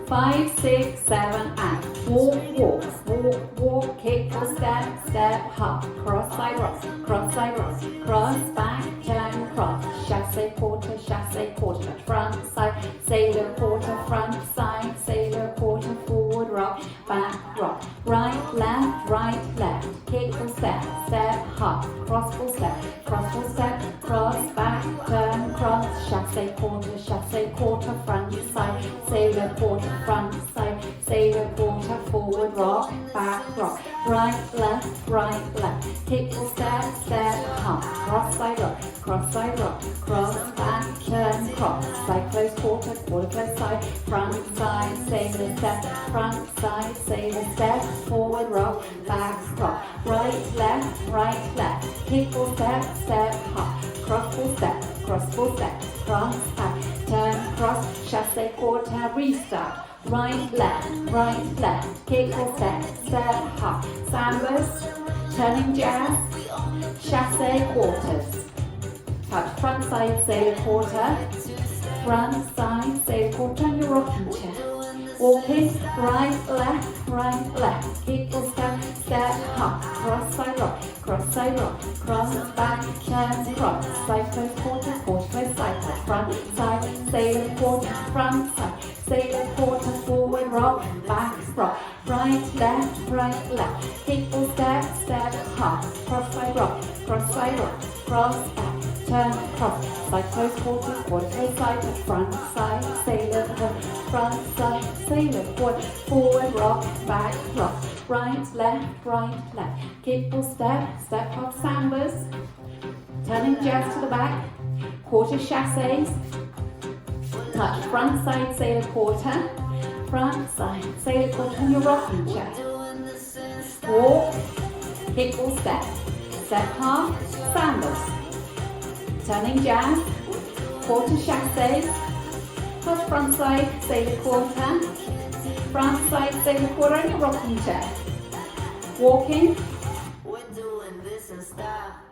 5, 6, 7, and walk, walk, walk, walk, kick or step, step, hop, cross side rock, cross side rock, cross back, turn, cross, chassé quarter, front side, sailor quarter, front side, sailor quarter, forward rock, back rock, right, left, kick or step, step, hop, cross full step, cross back, turn, cross, chassé quarter, front side, sailor quarter, front side, sailor quarter, forward rock, back rock, right, left, kick or step, step, hop, cross side rock, cross back, turn, cross, side close quarter close side, front side, sailor step, front side, sailor step, forward rock, back rock, right, left, kick or step, step, hop, cross full step, cross back, turn, cross, chassé quarter, restart, right, left, kick or step, step, hop, sambas, turning jazz, chassé quarters, touch front side, sailor quarter, front side, sailor quarter, on your rocking chair. Walking, right, left, kick or step, step, hop, cross side rock, cross back, turn, cross, side close quarter close side, front side, sailor quarter, front side, sailor quarter, forward rock, back rock, right, left, kick or step, step, hop, cross side rock, cross back, turn, cross, side close quarter close side, front side, sailor quarter, front side, sailor quarter, forward rock, back rock, right, left, kick or step, step hop sambas, turning jazz to the back, quarter chassés, touch front side, sailor quarter, front side, sailor quarter on your rocking chair, walk, kick or step, step half, sambas, turning jazz, quarter chassés, touch front side, sailor quarter, front side, sailor quarter on your rocking chair, walking, we're doing this and stop.